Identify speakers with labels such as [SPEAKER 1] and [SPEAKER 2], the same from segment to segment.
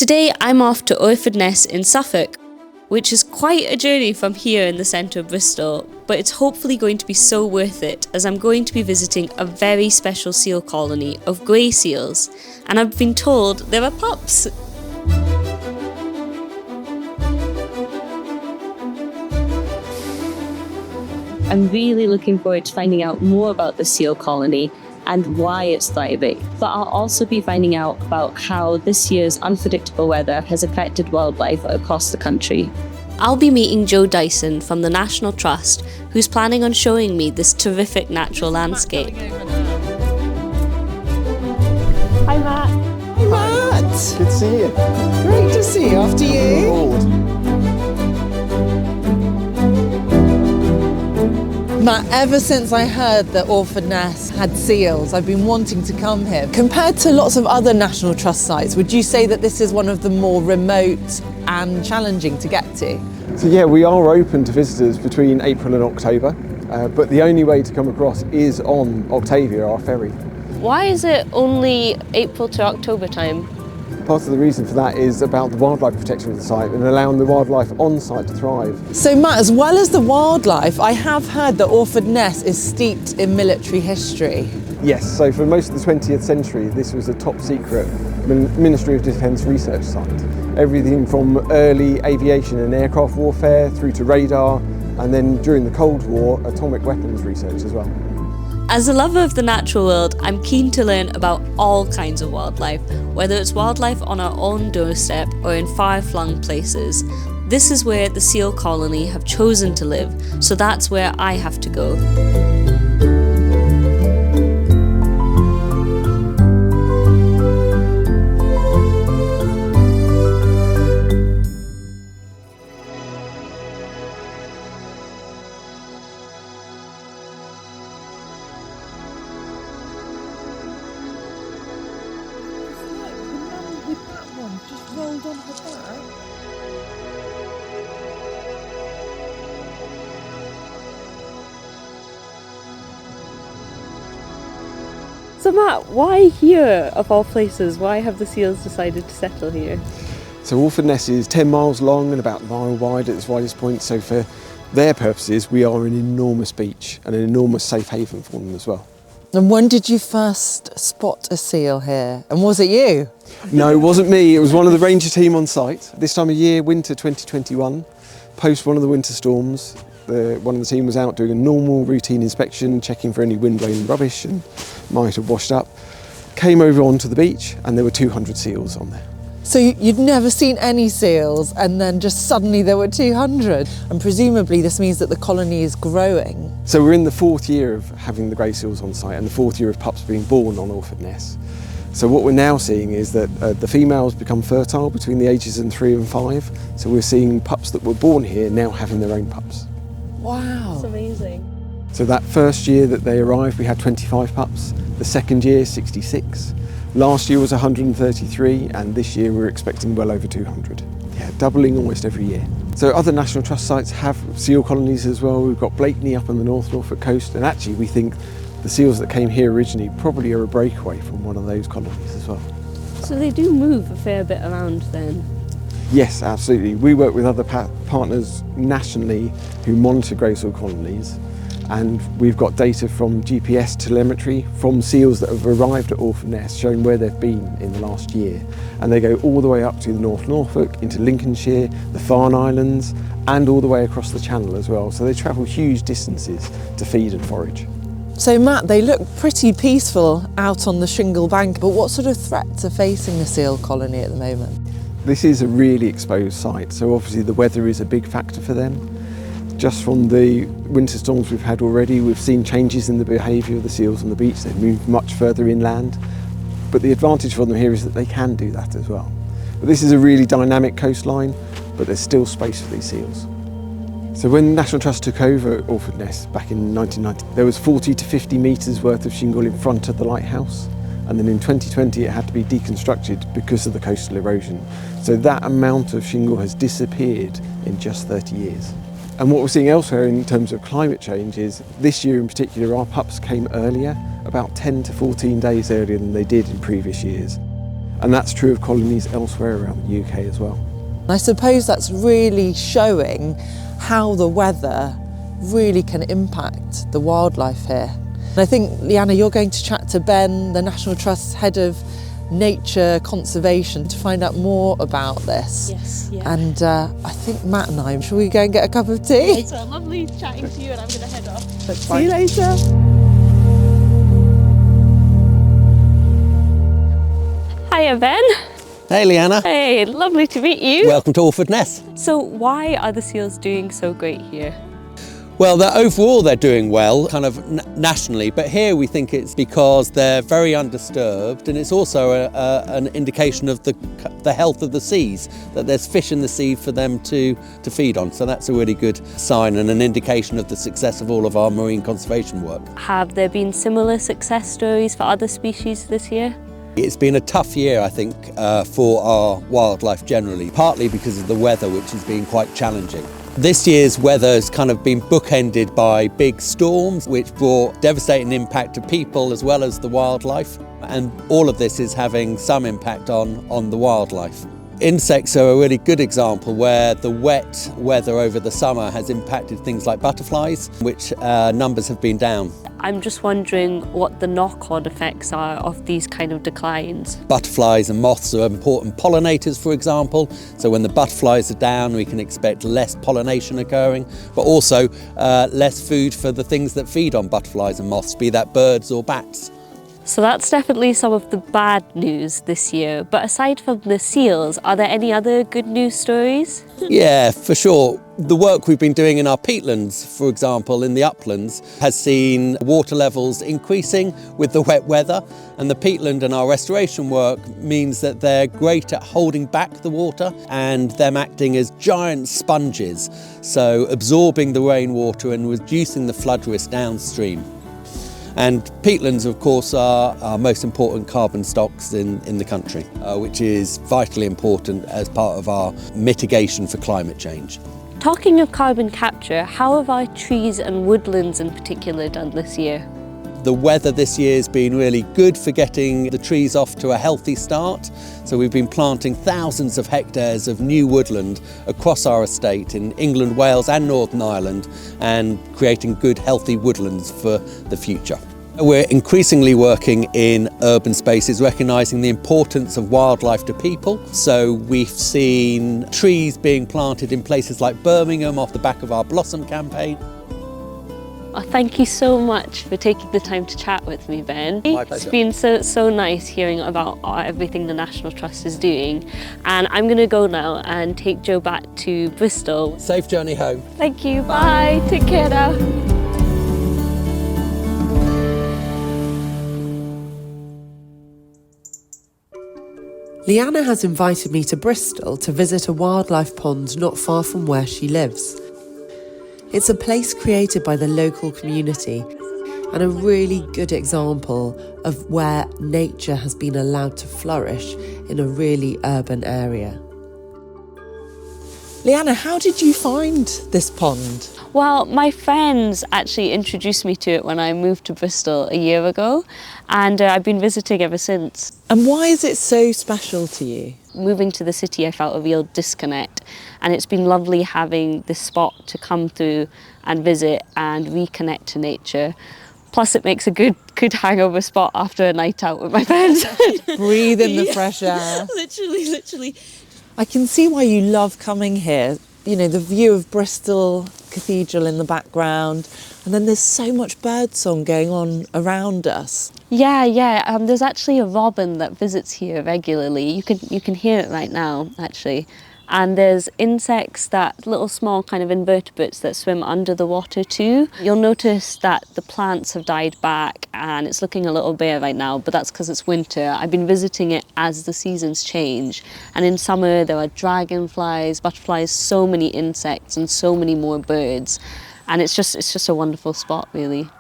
[SPEAKER 1] Today I'm off to Orford Ness in Suffolk, which is quite a journey from here in the centre of Bristol, but it's hopefully going to be so worth it as I'm going to be visiting a very special seal colony of grey seals, and I've been told there are pups. I'm really looking forward to finding out more about the seal colony and why it's thriving. But I'll also be finding out about how this year's unpredictable weather has affected wildlife across the country. I'll be meeting Joe Dyson from the National Trust, who's planning on showing me this terrific natural landscape. Hi Matt.
[SPEAKER 2] Hey Matt.
[SPEAKER 3] Good to see you.
[SPEAKER 2] Great to see you. After you. Matt, ever since I heard that Orford Ness had seals, I've been wanting to come here. Compared to lots of other National Trust sites, would you say that this is one of the more remote and challenging to get to?
[SPEAKER 3] So yeah, we are open to visitors between April and October, but the only way to come across is on Octavia, our ferry.
[SPEAKER 1] Why is it only April to October time?
[SPEAKER 3] Part of the reason for that is about the wildlife protection of the site and allowing the wildlife on site to thrive.
[SPEAKER 2] So Matt, as well as the wildlife, I have heard that Orford Ness is steeped in military history.
[SPEAKER 3] Yes, so for most of the 20th century, this was a top secret Ministry of Defence research site. Everything from early aviation and aircraft warfare through to radar, and then during the Cold War, atomic weapons research as well.
[SPEAKER 1] As a lover of the natural world, I'm keen to learn about all kinds of wildlife, whether it's wildlife on our own doorstep or in far-flung places. This is where the seal colony have chosen to live, so that's where I have to go.
[SPEAKER 2] Just rolled on her back.
[SPEAKER 1] So Matt, why here of all places? Why have the seals decided to settle here?
[SPEAKER 3] So Orford Ness is 10 miles long and about a mile wide at its widest point, so for their purposes we are an enormous beach and an enormous safe haven for them as well.
[SPEAKER 2] And when did you first spot a seal here? And was it you?
[SPEAKER 3] No, it wasn't me. It was one of the ranger team on site. This time of year, winter 2021, post one of the winter storms, one of the team was out doing a normal routine inspection, checking for any wind-blown rubbish and might have washed up. Came over onto the beach and there were 200 seals on there.
[SPEAKER 2] So you'd never seen any seals and then just suddenly there were 200? And presumably this means that the colony is growing.
[SPEAKER 3] So we're in the 4th year of having the grey seals on site and the 4th year of pups being born on Orford Ness. So what we're now seeing is that the females become fertile between the ages of 3 and 5. So we're seeing pups that were born here now having their own pups.
[SPEAKER 2] Wow.
[SPEAKER 1] That's amazing.
[SPEAKER 3] So that first year that they arrived, we had 25 pups. The second year, 66. Last year was 133, and this year we're expecting well over 200. Yeah, doubling almost every year. So other National Trust sites have seal colonies as well. We've got Blakeney up on the North Norfolk coast, and actually we think the seals that came here originally probably are a breakaway from one of those colonies as well.
[SPEAKER 1] So they do move a fair bit around then?
[SPEAKER 3] Yes, absolutely. We work with other partners nationally who monitor grey seal colonies, and we've got data from GPS telemetry from seals that have arrived at Orford Ness showing where they've been in the last year. And they go all the way up to the North Norfolk, into Lincolnshire, the Farne Islands, and all the way across the Channel as well. So they travel huge distances to feed and forage.
[SPEAKER 2] So Matt, they look pretty peaceful out on the shingle bank, but what sort of threats are facing the seal colony at the moment?
[SPEAKER 3] This is a really exposed site, so obviously the weather is a big factor for them. Just from the winter storms we've had already, we've seen changes in the behaviour of the seals on the beach. They've moved much further inland, but the advantage for them here is that they can do that as well. But this is a really dynamic coastline, but there's still space for these seals. So when National Trust took over Orford Ness back in 1990, there was 40 to 50 metres worth of shingle in front of the lighthouse. And then in 2020 it had to be deconstructed because of the coastal erosion. So that amount of shingle has disappeared in just 30 years. And what we're seeing elsewhere in terms of climate change is this year in particular our pups came earlier, about 10 to 14 days earlier than they did in previous years. And that's true of colonies elsewhere around the UK as well.
[SPEAKER 2] I suppose that's really showing how the weather really can impact the wildlife here. And I think, Leanna, you're going to chat to Ben, the National Trust's head of nature conservation, to find out more about this.
[SPEAKER 1] Yes, yeah.
[SPEAKER 2] And I think Matt and I, shall we go and get a cup of tea?
[SPEAKER 1] So lovely chatting to you, and I'm going to head off.
[SPEAKER 2] See you later.
[SPEAKER 1] Hiya, Ben.
[SPEAKER 4] Hey Leanna.
[SPEAKER 1] Hey, lovely to meet you.
[SPEAKER 4] Welcome to Orford Ness.
[SPEAKER 1] So why are the seals doing so great here?
[SPEAKER 4] Well, overall they're doing well, kind of nationally, but here we think it's because they're very undisturbed, and it's also an indication of the health of the seas, that there's fish in the sea for them to feed on. So that's a really good sign and an indication of the success of all of our marine conservation work.
[SPEAKER 1] Have there been similar success stories for other species this year?
[SPEAKER 4] It's been a tough year, I think, for our wildlife generally, partly because of the weather, which has been quite challenging. This year's weather has kind of been bookended by big storms, which brought devastating impact to people as well as the wildlife. And all of this is having some impact on the wildlife. Insects are a really good example where the wet weather over the summer has impacted things like butterflies, which numbers have been down.
[SPEAKER 1] I'm just wondering what the knock-on effects are of these kind of declines.
[SPEAKER 4] Butterflies and moths are important pollinators, for example. So when the butterflies are down, we can expect less pollination occurring, but also less food for the things that feed on butterflies and moths, be that birds or bats.
[SPEAKER 1] So that's definitely some of the bad news this year. But aside from the seals, are there any other good news stories?
[SPEAKER 4] Yeah, for sure. The work we've been doing in our peatlands, for example, in the uplands, has seen water levels increasing with the wet weather. And the peatland and our restoration work means that they're great at holding back the water and them acting as giant sponges, so absorbing the rainwater and reducing the flood risk downstream. And peatlands, of course, are our most important carbon stocks in the country, which is vitally important as part of our mitigation for climate change.
[SPEAKER 1] Talking of carbon capture, how have our trees and woodlands in particular done this year?
[SPEAKER 4] The weather this year has been really good for getting the trees off to a healthy start. So we've been planting thousands of hectares of new woodland across our estate in England, Wales and Northern Ireland, and creating good, healthy woodlands for the future. We're increasingly working in urban spaces, recognising the importance of wildlife to people. So we've seen trees being planted in places like Birmingham off the back of our Blossom campaign.
[SPEAKER 1] Oh, thank you so much for taking the time to chat with me, Ben.
[SPEAKER 4] My pleasure.
[SPEAKER 1] It's been so nice hearing about everything the National Trust is doing. And I'm going to go now and take Joe back to Bristol.
[SPEAKER 4] Safe journey home.
[SPEAKER 1] Thank you. Bye. Take care now.
[SPEAKER 2] Leanna has invited me to Bristol to visit a wildlife pond not far from where she lives. It's a place created by the local community and a really good example of where nature has been allowed to flourish in a really urban area. Leanna, how did you find this pond?
[SPEAKER 1] Well, my friends actually introduced me to it when I moved to Bristol a year ago, and I've been visiting ever since.
[SPEAKER 2] And why is it so special to you?
[SPEAKER 1] Moving to the city, I felt a real disconnect, and it's been lovely having this spot to come through and visit and reconnect to nature. Plus, it makes a good hangover spot after a night out with my friends.
[SPEAKER 2] Breathe in the fresh air.
[SPEAKER 1] Literally.
[SPEAKER 2] I can see why you love coming here. You know, the view of Bristol Cathedral in the background, and then there's so much birdsong going on around us.
[SPEAKER 1] Yeah. There's actually a robin that visits here regularly. You can hear it right now, actually. And there's insects, that little small kind of invertebrates that swim under the water too. You'll notice that the plants have died back and it's looking a little bare right now, but that's because it's winter. I've been visiting it as the seasons change. And in summer there are dragonflies, butterflies, so many insects and so many more birds. And it's just a wonderful spot, really.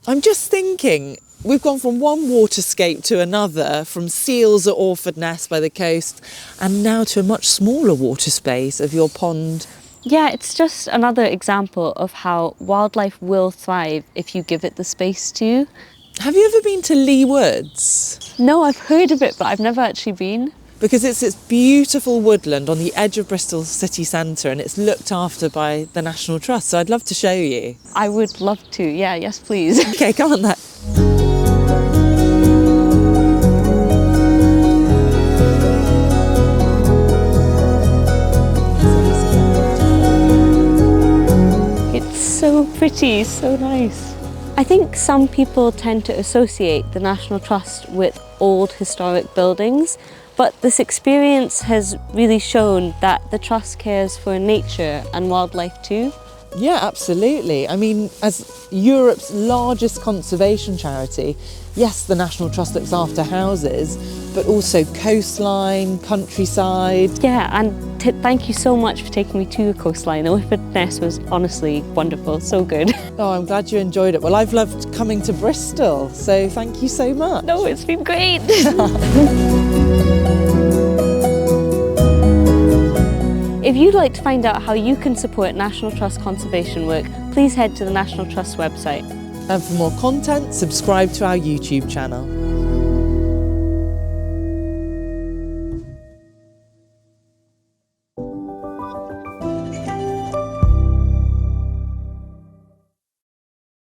[SPEAKER 2] I'm just thinking, we've gone from one waterscape to another, from seals at Orford Ness by the coast, and now to a much smaller water space of your pond.
[SPEAKER 1] Yeah, it's just another example of how wildlife will thrive if you give it the space to.
[SPEAKER 2] Have you ever been to Lee Woods?
[SPEAKER 1] No, I've heard of it, but I've never actually been.
[SPEAKER 2] Because it's this beautiful woodland on the edge of Bristol city centre and it's looked after by the National Trust, so I'd love to show you.
[SPEAKER 1] I would love to, yeah, yes please.
[SPEAKER 2] Okay, come on then.
[SPEAKER 1] It's so pretty, so nice. I think some people tend to associate the National Trust with old historic buildings, but this experience has really shown that the Trust cares for nature and wildlife too.
[SPEAKER 2] Yeah, absolutely. I mean, as Europe's largest conservation charity, yes, the National Trust looks after houses, but also coastline, countryside.
[SPEAKER 1] Yeah, and thank you so much for taking me to the coastline. Orford Ness was honestly wonderful, so good.
[SPEAKER 2] Oh, I'm glad you enjoyed it. Well, I've loved coming to Bristol, so thank you so much.
[SPEAKER 1] No, it's been great. If you'd like to find out how you can support National Trust conservation work, please head to the National Trust website.
[SPEAKER 2] And for more content, subscribe to our YouTube channel.